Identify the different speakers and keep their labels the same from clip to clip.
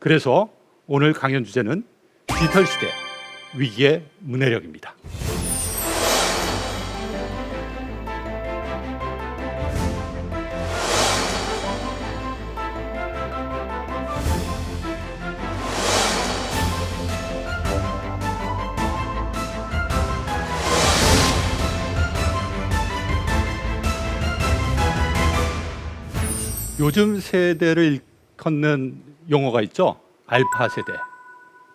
Speaker 1: 그래서 오늘 강연 주제는 디지털 시대 위기의 문해력입니다. 요즘 세대를 일컫는 용어가 있죠. 알파 세대,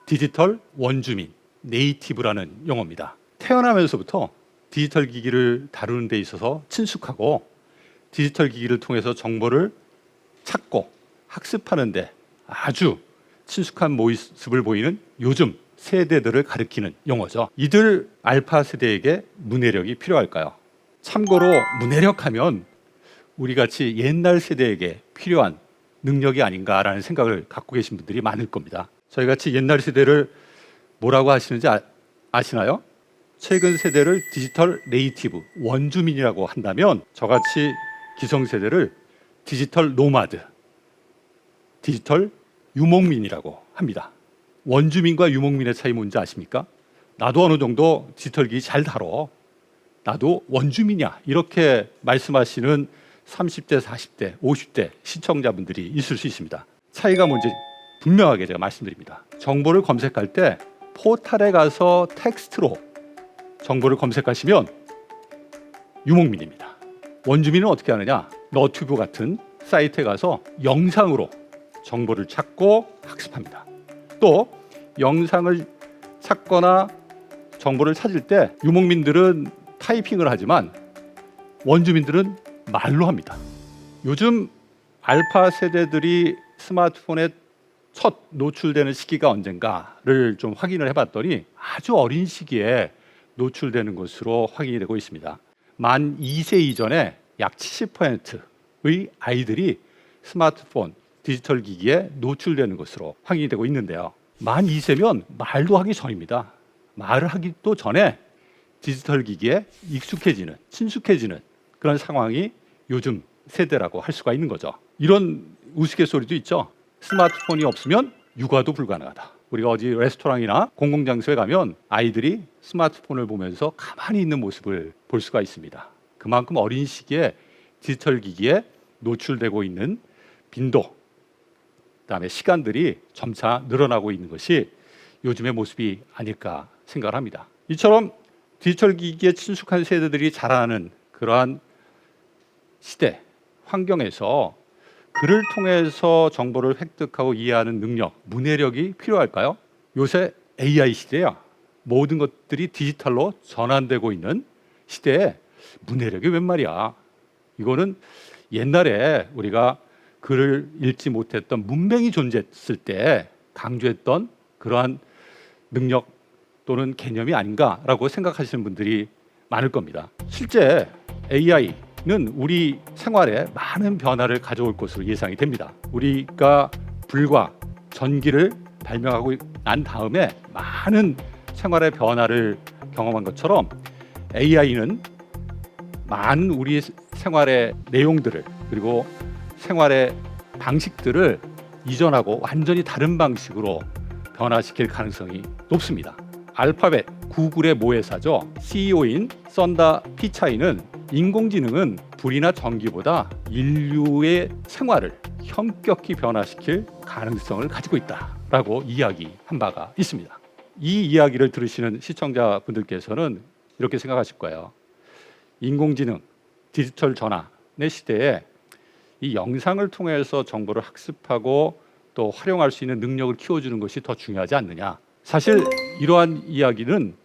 Speaker 1: 디지털 원주민, 네이티브라는 용어입니다. 태어나면서부터 디지털 기기를 다루는 데 있어서 친숙하고 디지털 기기를 통해서 정보를 찾고 학습하는 데 아주 친숙한 모습을 보이는 요즘 세대들을 가리키는 용어죠. 이들 알파 세대에게 문해력이 필요할까요? 참고로 문해력하면 우리같이 옛날 세대에게 필요한 능력이 아닌가라는 생각을 갖고 계신 분들이 많을 겁니다. 저희같이 옛날 세대를 뭐라고 하시는지 아시나요? 최근 세대를 디지털 네이티브, 원주민이라고 한다면 저같이 기성세대를 디지털 노마드, 디지털 유목민이라고 합니다. 원주민과 유목민의 차이 뭔지 아십니까? 나도 어느 정도 디지털 기기 잘 다뤄. 나도 원주민이야. 이렇게 말씀하시는 30대, 40대, 50대 시청자분들이 있을 수 있습니다. 차이가 뭔지 분명하게 제가 말씀드립니다. 정보를 검색할 때 포털에 가서 텍스트로 정보를 검색하시면 유목민입니다. 원주민은 어떻게 하느냐? 너튜브 같은 사이트에 가서 영상으로 정보를 찾고 학습합니다. 또 영상을 찾거나 정보를 찾을 때 유목민들은 타이핑을 하지만 원주민들은 말로 합니다. 요즘 알파 세대들이 스마트폰에 첫 노출되는 시기가 언젠가를 좀 확인을 해봤더니 아주 어린 시기에 노출되는 것으로 확인이 되고 있습니다. 만 2세 이전에 약 70%의 아이들이 스마트폰, 디지털 기기에 노출되는 것으로 확인이 되고 있는데요. 만 2세면 말도 하기 전입니다. 말을 하기도 전에 디지털 기기에 익숙해지는, 친숙해지는 그런 상황이 요즘 세대라고 할 수가 있는 거죠. 이런 우스갯소리도 있죠. 스마트폰이 없으면 육아도 불가능하다. 우리가 어디 레스토랑이나 공공장소에 가면 아이들이 스마트폰을 보면서 가만히 있는 모습을 볼 수가 있습니다. 그만큼 어린 시기에 디지털 기기에 노출되고 있는 빈도, 그다음에 시간들이 점차 늘어나고 있는 것이 요즘의 모습이 아닐까 생각을 합니다. 이처럼 디지털 기기에 친숙한 세대들이 자라나는 그러한 시대, 환경에서 글을 통해서 정보를 획득하고 이해하는 능력, 문해력이 필요할까요? 요새 AI 시대야. 모든 것들이 디지털로 전환되고 있는 시대에 문해력이 웬 말이야. 이거는 옛날에 우리가 글을 읽지 못했던 문맹이 존재했을 때 강조했던 그러한 능력 또는 개념이 아닌가라고 생각하시는 분들이 많을 겁니다. 실제 AI는 우리 생활에 많은 변화를 가져올 것으로 예상이 됩니다. 우리가 불과 전기를 발명하고 난 다음에 많은 생활의 변화를 경험한 것처럼 AI는 많은 우리 생활의 내용들을 그리고 생활의 방식들을 이전하고 완전히 다른 방식으로 변화시킬 가능성이 높습니다. 알파벳 구글의 모회사죠. CEO인 썬다 피차이는 인공지능은 불이나 전기보다 인류의 생활을 현격히 변화시킬 가능성을 가지고 있다라고 이야기한 바가 있습니다. 이 이야기를 들으시는 시청자분들께서는 이렇게 생각하실 거예요. 인공지능, 디지털 전환의 시대에 이 영상을 통해서 정보를 학습하고 또 활용할 수 있는 능력을 키워주는 것이 더 중요하지 않느냐. 사실 이러한 이야기는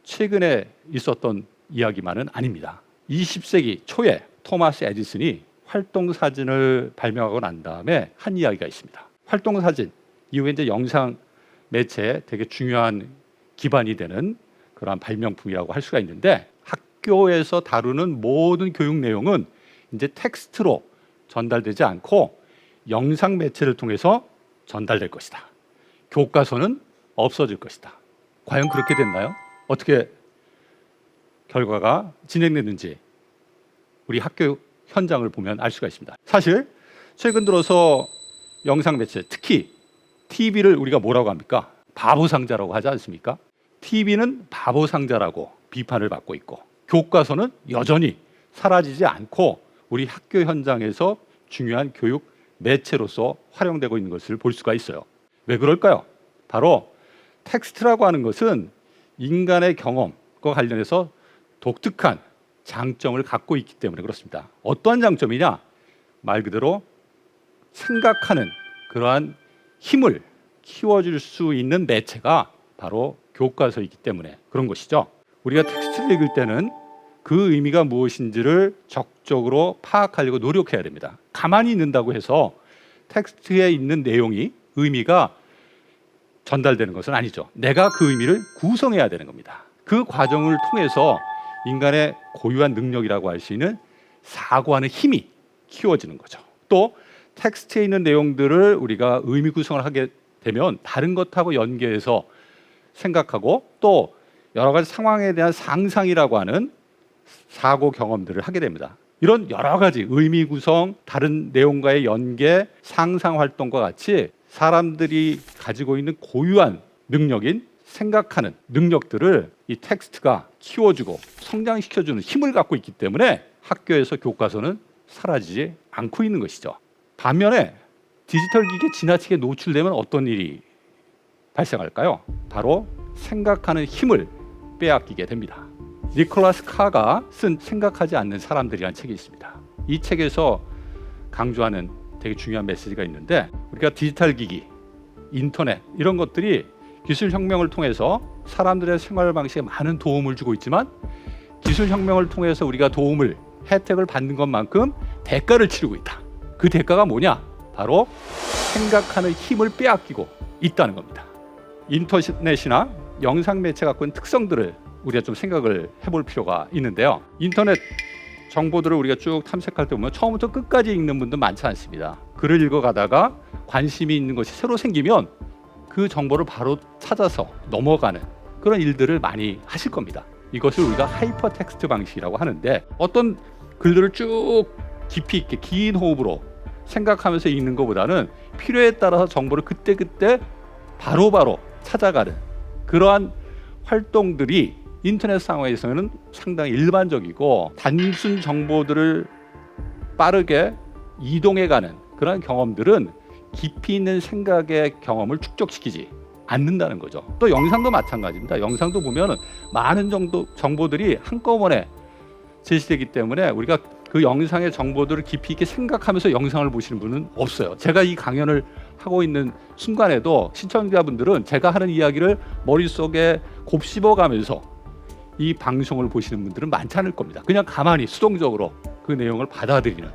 Speaker 1: 최근에 있었던 이야기만은 아닙니다. 20세기 초에 토마스 에디슨이 활동사진을 발명하고 난 다음에 한 이야기가 있습니다. 활동사진 이후에 이제 영상 매체에 되게 중요한 기반이 되는 그러한 발명품이라고 할 수가 있는데 학교에서 다루는 모든 교육 내용은 이제 텍스트로 전달되지 않고 영상 매체를 통해서 전달될 것이다. 교과서는 없어질 것이다. 과연 그렇게 됐나요? 어떻게 결과가 진행됐는지 우리 학교 현장을 보면 알 수가 있습니다. 사실 최근 들어서 영상 매체, 특히 TV를 우리가 뭐라고 합니까? 바보 상자라고 하지 않습니까? TV는 바보 상자라고 비판을 받고 있고 교과서는 여전히 사라지지 않고 우리 학교 현장에서 중요한 교육 매체로서 활용되고 있는 것을 볼 수가 있어요. 왜 그럴까요? 바로 텍스트라고 하는 것은 인간의 경험과 관련해서 독특한 장점을 갖고 있기 때문에 그렇습니다. 어떠한 장점이냐? 말 그대로 생각하는 그러한 힘을 키워줄 수 있는 매체가 바로 교과서이기 때문에 그런 것이죠. 우리가 텍스트를 읽을 때는 그 의미가 무엇인지를 적극적으로 파악하려고 노력해야 됩니다. 가만히 있는다고 해서 텍스트에 있는 내용이 의미가 전달되는 것은 아니죠. 내가 그 의미를 구성해야 되는 겁니다. 그 과정을 통해서 인간의 고유한 능력이라고 할 수 있는 사고하는 힘이 키워지는 거죠. 또 텍스트에 있는 내용들을 우리가 의미 구성을 하게 되면 다른 것하고 연계해서 생각하고 또 여러 가지 상황에 대한 상상이라고 하는 사고 경험들을 하게 됩니다. 이런 여러 가지 의미 구성, 다른 내용과의 연계, 상상 활동과 같이 사람들이 가지고 있는 고유한 능력인 생각하는 능력들을 이 텍스트가 키워주고 성장시켜주는 힘을 갖고 있기 때문에 학교에서 교과서는 사라지지 않고 있는 것이죠. 반면에 디지털 기기에 지나치게 노출되면 어떤 일이 발생할까요? 바로 생각하는 힘을 빼앗기게 됩니다. 니콜라스 카가 쓴 생각하지 않는 사람들이라는 책이 있습니다. 이 책에서 강조하는 되게 중요한 메시지가 있는데 우리가 디지털 기기, 인터넷 이런 것들이 기술 혁명을 통해서 사람들의 생활 방식에 많은 도움을 주고 있지만 기술 혁명을 통해서 우리가 도움을 혜택을 받는 것만큼 대가를 치르고 있다. 그 대가가 뭐냐? 바로 생각하는 힘을 빼앗기고 있다는 겁니다. 인터넷이나 영상 매체가 갖고 있는 특성들을 우리가 좀 생각을 해볼 필요가 있는데요. 인터넷 정보들을 우리가 쭉 탐색할 때 보면 처음부터 끝까지 읽는 분들 많지 않습니다. 글을 읽어가다가 관심이 있는 것이 새로 생기면 그 정보를 바로 찾아서 넘어가는 그런 일들을 많이 하실 겁니다. 이것을 우리가 하이퍼 텍스트 방식이라고 하는데 어떤 글들을 쭉 깊이 있게 긴 호흡으로 생각하면서 읽는 것보다는 필요에 따라서 정보를 그때그때 바로바로 찾아가는 그러한 활동들이 인터넷 상황에서는 상당히 일반적이고 단순 정보들을 빠르게 이동해가는 그런 경험들은 깊이 있는 생각의 경험을 축적시키지 않는다는 거죠. 또 영상도 마찬가지입니다. 영상도 보면은 많은 정보들이 한꺼번에 제시되기 때문에 우리가 그 영상의 정보들을 깊이 있게 생각하면서 영상을 보시는 분은 없어요. 제가 이 강연을 하고 있는 순간에도 시청자분들은 제가 하는 이야기를 머릿속에 곱씹어가면서 이 방송을 보시는 분들은 많지 않을 겁니다. 그냥 가만히 수동적으로 그 내용을 받아들이는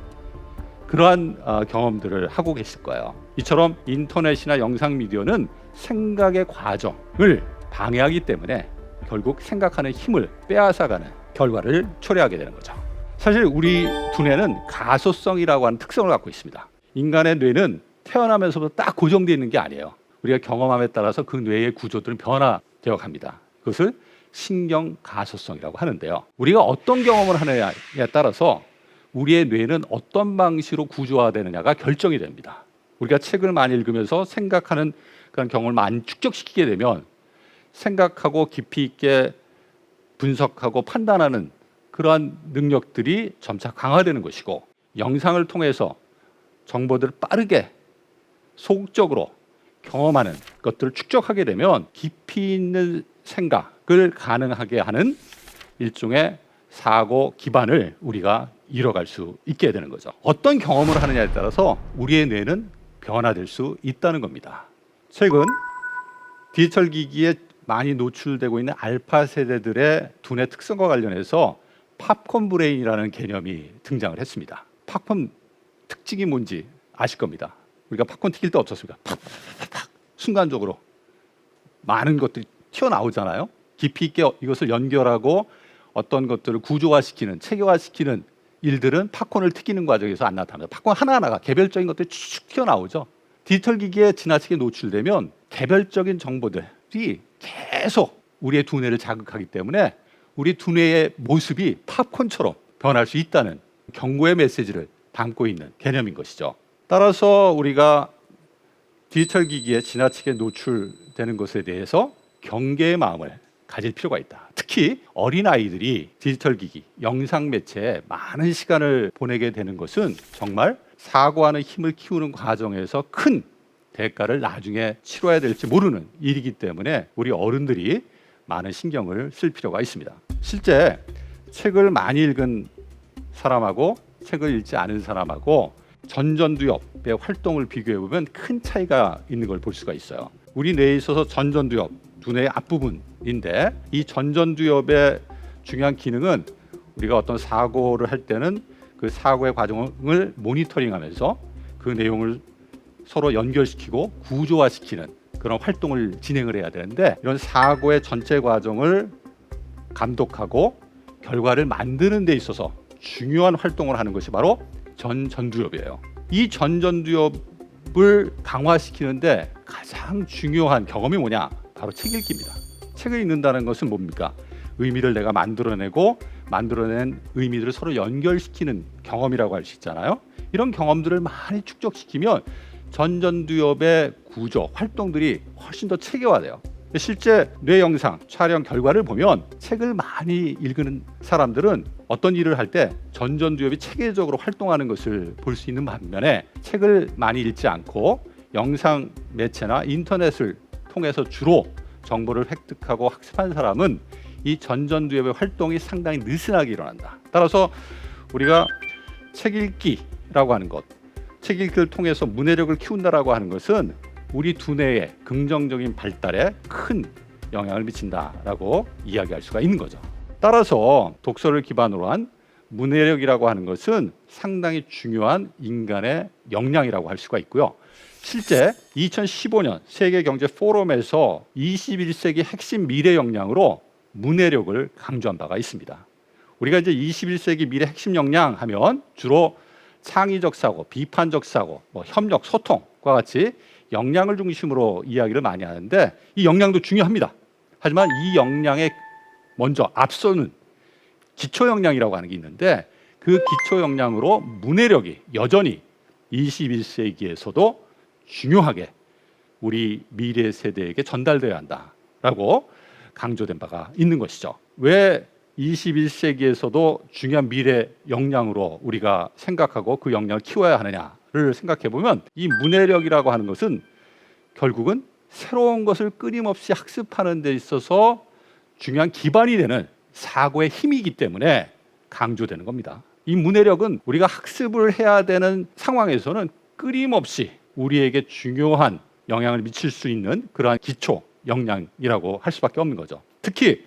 Speaker 1: 그러한 경험들을 하고 계실 거예요. 이처럼 인터넷이나 영상 미디어는 생각의 과정을 방해하기 때문에 결국 생각하는 힘을 빼앗아가는 결과를 초래하게 되는 거죠. 사실 우리 두뇌는 가소성이라고 하는 특성을 갖고 있습니다. 인간의 뇌는 태어나면서부터 딱 고정되어 있는 게 아니에요. 우리가 경험함에 따라서 그 뇌의 구조들은 변화되어 갑니다. 그것을 신경 가소성이라고 하는데요. 우리가 어떤 경험을 하느냐에 따라서 우리의 뇌는 어떤 방식으로 구조화되느냐가 결정이 됩니다. 우리가 책을 많이 읽으면서 생각하는 그런 경험을 많이 축적시키게 되면 생각하고 깊이 있게 분석하고 판단하는 그러한 능력들이 점차 강화되는 것이고 영상을 통해서 정보들을 빠르게 소극적으로 경험하는 것들을 축적하게 되면 깊이 있는 생각을 가능하게 하는 일종의 사고 기반을 우리가 이뤄갈 수 있게 되는 거죠. 어떤 경험을 하느냐에 따라서 우리의 뇌는 변화될 수 있다는 겁니다. 최근 디지털 기기에 많이 노출되고 있는 알파 세대들의 두뇌 특성과 관련해서 팝콘 브레인이라는 개념이 등장을 했습니다. 팝콘 특징이 뭔지 아실 겁니다. 우리가 팝콘 튀길 때 어떻습니까? 팍팍팍팍 순간적으로 많은 것들이 튀어나오잖아요. 깊이 있게 이것을 연결하고 어떤 것들을 구조화시키는, 체계화시키는 일들은 팝콘을 튀기는 과정에서 안 나타납니다. 팝콘 하나하나가 개별적인 것들이 쭉 튀어나오죠. 디지털 기기에 지나치게 노출되면 개별적인 정보들이 계속 우리의 두뇌를 자극하기 때문에 우리 두뇌의 모습이 팝콘처럼 변할 수 있다는 경고의 메시지를 담고 있는 개념인 것이죠. 따라서 우리가 디지털 기기에 지나치게 노출되는 것에 대해서 경계의 마음을 가질 필요가 있다. 특히 어린아이들이 디지털 기기, 영상 매체에 많은 시간을 보내게 되는 것은 정말 사고하는 힘을 키우는 과정에서 큰 대가를 나중에 치러야 될지 모르는 일이기 때문에 우리 어른들이 많은 신경을 쓸 필요가 있습니다. 실제 책을 많이 읽은 사람하고 책을 읽지 않은 사람하고 전전두엽의 활동을 비교해 보면 큰 차이가 있는 걸 볼 수가 있어요. 우리 뇌에 있어서 전전두엽, 두뇌의 앞부분인데 이 전전두엽의 중요한 기능은 우리가 어떤 사고를 할 때는 그 사고의 과정을 모니터링하면서 그 내용을 서로 연결시키고 구조화시키는 그런 활동을 진행을 해야 되는데, 이런 사고의 전체 과정을 감독하고 결과를 만드는 데 있어서 중요한 활동을 하는 것이 바로 전전두엽이에요. 이 전전두엽을 강화시키는데 가장 중요한 경험이 뭐냐? 바로 책 읽기입니다. 책을 읽는다는 것은 뭡니까? 의미를 내가 만들어내고 만들어낸 의미들을 서로 연결시키는 경험이라고 할 수 있잖아요. 이런 경험들을 많이 축적시키면 전전두엽의 구조, 활동들이 훨씬 더 체계화돼요. 실제 뇌 영상 촬영 결과를 보면 책을 많이 읽는 사람들은 어떤 일을 할 때 전전두엽이 체계적으로 활동하는 것을 볼 수 있는 반면에, 책을 많이 읽지 않고 영상 매체나 인터넷을 통해서 주로 정보를 획득하고 학습한 사람은 이 전전두엽의 활동이 상당히 느슨하게 일어난다. 따라서 우리가 책 읽기라고 하는 것, 책 읽기를 통해서 문해력을 키운다라고 하는 것은 우리 두뇌의 긍정적인 발달에 큰 영향을 미친다라고 이야기할 수가 있는 거죠. 따라서 독서를 기반으로 한 문해력이라고 하는 것은 상당히 중요한 인간의 역량이라고 할 수가 있고요. 실제 2015년 세계경제포럼에서 21세기 핵심 미래 역량으로 문해력을 강조한 바가 있습니다. 우리가 이제 21세기 미래 핵심 역량 하면 주로 창의적 사고, 비판적 사고, 협력, 소통과 같이 역량을 중심으로 이야기를 많이 하는데, 이 역량도 중요합니다. 하지만 이 역량에 먼저 앞서는 기초 역량이라고 하는 게 있는데, 그 기초 역량으로 문해력이 여전히 21세기에서도 중요하게 우리 미래 세대에게 전달돼야 한다라고 강조된 바가 있는 것이죠. 왜 21세기에서도 중요한 미래 역량으로 우리가 생각하고 그 역량을 키워야 하느냐를 생각해 보면, 이 문해력이라고 하는 것은 결국은 새로운 것을 끊임없이 학습하는 데 있어서 중요한 기반이 되는 사고의 힘이기 때문에 강조되는 겁니다. 이 문해력은 우리가 학습을 해야 되는 상황에서는 끊임없이 우리에게 중요한 영향을 미칠 수 있는 그러한 기초 역량이라고 할 수밖에 없는 거죠. 특히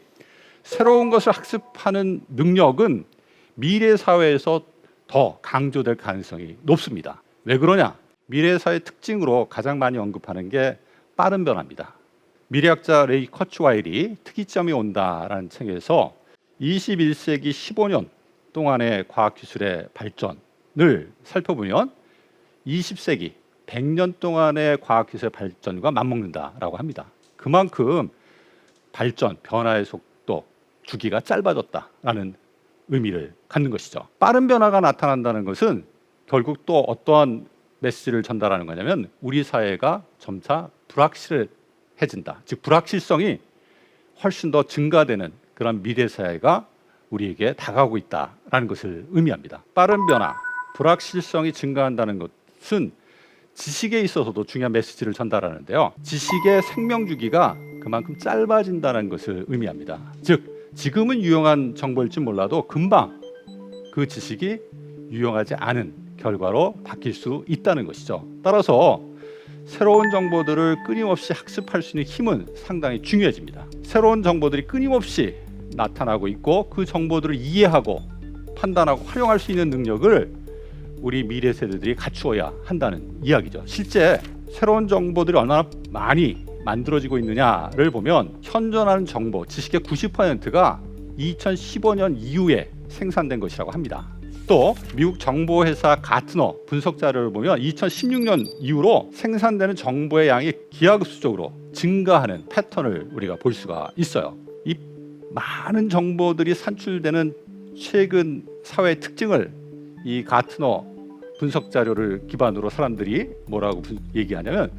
Speaker 1: 새로운 것을 학습하는 능력은 미래 사회에서 더 강조될 가능성이 높습니다. 왜 그러냐? 미래 사회 특징으로 가장 많이 언급하는 게 빠른 변화입니다. 미래학자 레이 커츠와일이 특이점이 온다라는 책에서 21세기 15년 동안의 과학기술의 발전을 살펴보면 20세기 100년 동안의 과학기술의 발전과 맞먹는다라고 합니다. 그만큼 발전, 변화의 속도, 주기가 짧아졌다라는 의미를 갖는 것이죠. 빠른 변화가 나타난다는 것은 결국 또 어떠한 메시지를 전달하는 거냐면, 우리 사회가 점차 불확실해진다. 즉 불확실성이 훨씬 더 증가되는 그런 미래 사회가 우리에게 다가오고 있다라는 것을 의미합니다. 빠른 변화, 불확실성이 증가한다는 것은 지식에 있어서도 중요한 메시지를 전달하는데요. 지식의 생명 주기가 그만큼 짧아진다는 것을 의미합니다. 즉 지금은 유용한 정보일지 몰라도 금방 그 지식이 유용하지 않은 결과로 바뀔 수 있다는 것이죠. 따라서 새로운 정보들을 끊임없이 학습할 수 있는 힘은 상당히 중요해집니다. 새로운 정보들이 끊임없이 나타나고 있고, 그 정보들을 이해하고 판단하고 활용할 수 있는 능력을 우리 미래 세대들이 갖추어야 한다는 이야기죠. 실제 새로운 정보들이 얼마나 많이 만들어지고 있느냐를 보면 현존하는 정보, 지식의 90%가 2015년 이후에 생산된 것이라고 합니다. 또 미국 정보회사 가트너 분석 자료를 보면 2016년 이후로 생산되는 정보의 양이 기하급수적으로 증가하는 패턴을 우리가 볼 수가 있어요. 이 많은 정보들이 산출되는 최근 사회의 특징을 이 가트너 분석 자료를 기반으로 사람들이 뭐라고 얘기하냐면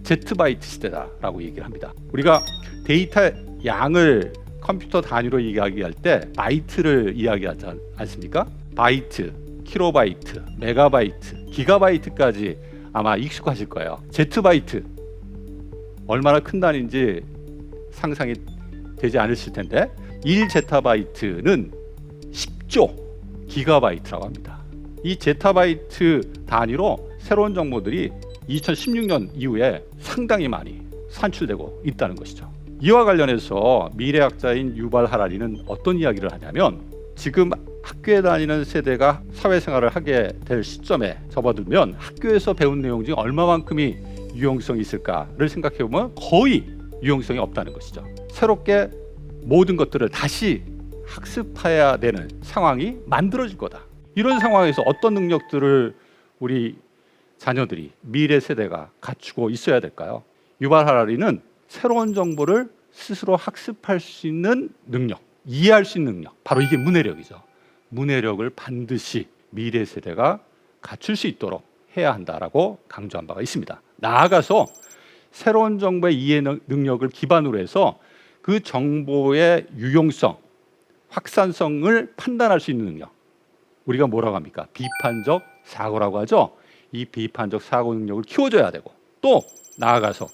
Speaker 1: 제트바이트 시대다라고 얘기를 합니다. 우리가 데이터 양을 컴퓨터 단위로 이야기할 때 바이트를 이야기하지 않습니까? 바이트, 킬로바이트, 메가바이트, 기가바이트까지 아마 익숙하실 거예요. 제트바이트 얼마나 큰 단위인지 상상이 되지 않으실 텐데 1제타바이트는 10조 기가바이트라고 합니다. 이 제타바이트 단위로 새로운 정보들이 2016년 이후에 상당히 많이 산출되고 있다는 것이죠. 이와 관련해서 미래학자인 유발 하라리는 어떤 이야기를 하냐면 지금 학교에 다니는 세대가 사회생활을 하게 될 시점에 접어들면 학교에서 배운 내용 중 얼마만큼이 유용성이 있을까를 생각해 보면 거의 유용성이 없다는 것이죠. 새롭게 모든 것들을 다시 학습해야 되는 상황이 만들어질 거다. 이런 상황에서 어떤 능력들을 우리 자녀들이 미래 세대가 갖추고 있어야 될까요? 유발 하라리는 새로운 정보를 스스로 학습할 수 있는 능력, 이해할 수 있는 능력, 바로 이게 문해력이죠. 문해력을 반드시 미래 세대가 갖출 수 있도록 해야 한다라고 강조한 바가 있습니다. 나아가서 새로운 정보의 이해 능력을 기반으로 해서 그 정보의 유용성, 확산성을 판단할 수 있는 능력, 우리가 뭐라고 합니까? 비판적 사고라고 하죠. 이 비판적 사고 능력을 키워줘야 되고 또 나아가서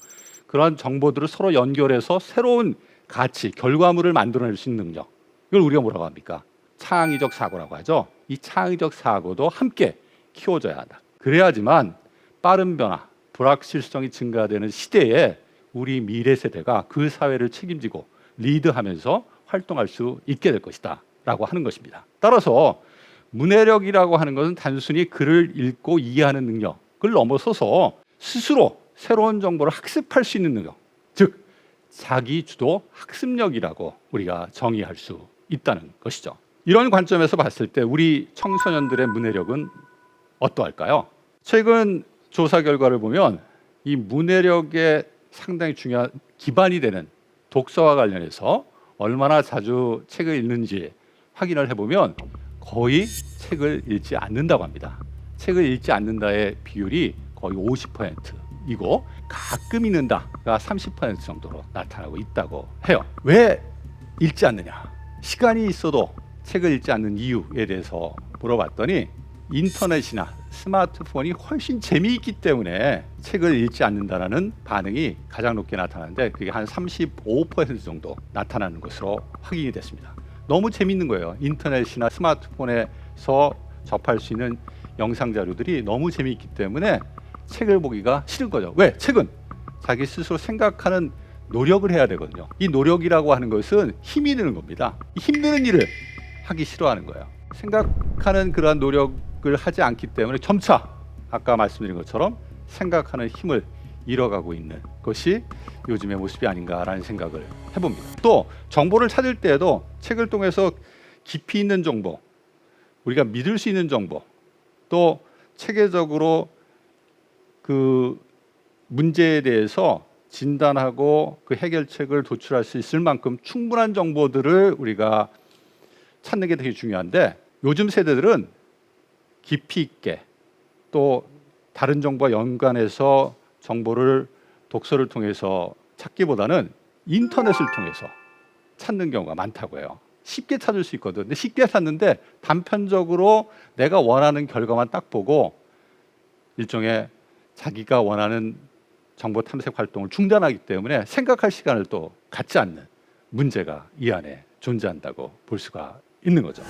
Speaker 1: 그런 정보들을 서로 연결해서 새로운 가치, 결과물을 만들어낼 수 있는 능력, 이걸 우리가 뭐라고 합니까? 창의적 사고라고 하죠. 이 창의적 사고도 함께 키워줘야 한다. 그래야지만 빠른 변화, 불확실성이 증가되는 시대에 우리 미래 세대가 그 사회를 책임지고 리드하면서 활동할 수 있게 될 것이다 라고 하는 것입니다. 따라서 문해력이라고 하는 것은 단순히 글을 읽고 이해하는 능력을 넘어서서 스스로 새로운 정보를 학습할 수 있는 능력, 즉 자기주도 학습력이라고 우리가 정의할 수 있다는 것이죠. 이런 관점에서 봤을 때 우리 청소년들의 문해력은 어떠할까요? 최근 조사 결과를 보면 이 문해력에 상당히 중요한 기반이 되는 독서와 관련해서 얼마나 자주 책을 읽는지 확인을 해보면 거의 책을 읽지 않는다고 합니다. 책을 읽지 않는다의 비율이 거의 50%이고 가끔 읽는다가 30% 정도로 나타나고 있다고 해요. 왜 읽지 않느냐? 시간이 있어도 책을 읽지 않는 이유에 대해서 물어봤더니 인터넷이나 스마트폰이 훨씬 재미있기 때문에 책을 읽지 않는다라는 반응이 가장 높게 나타나는데 그게 한 35% 정도 나타나는 것으로 확인이 됐습니다. 너무 재밌는 거예요. 인터넷이나 스마트폰에서 접할 수 있는 영상 자료들이 너무 재미있기 때문에 책을 보기가 싫은 거죠. 왜? 책은 자기 스스로 생각하는 노력을 해야 되거든요. 이 노력이라고 하는 것은 힘이 드는 겁니다. 힘드는 일을 하기 싫어하는 거예요. 생각하는 그러한 노력을 하지 않기 때문에 점차 아까 말씀드린 것처럼 생각하는 힘을 잃어가고 있는 것이 요즘의 모습이 아닌가라는 생각을 해봅니다. 또 정보를 찾을 때에도 책을 통해서 깊이 있는 정보, 우리가 믿을 수 있는 정보, 또 체계적으로 그 문제에 대해서 진단하고 그 해결책을 도출할 수 있을 만큼 충분한 정보들을 우리가 찾는 게 되게 중요한데 요즘 세대들은 깊이 있게 또 다른 정보와 연관해서 정보를 독서를 통해서 찾기보다는 인터넷을 통해서 찾는 경우가 많다고 해요. 쉽게 찾을 수 있거든. 근데 쉽게 찾는데 단편적으로 내가 원하는 결과만 딱 보고 일종의 자기가 원하는 정보 탐색 활동을 중단하기 때문에 생각할 시간을 또 갖지 않는 문제가 이 안에 존재한다고 볼 수가 있는 거죠.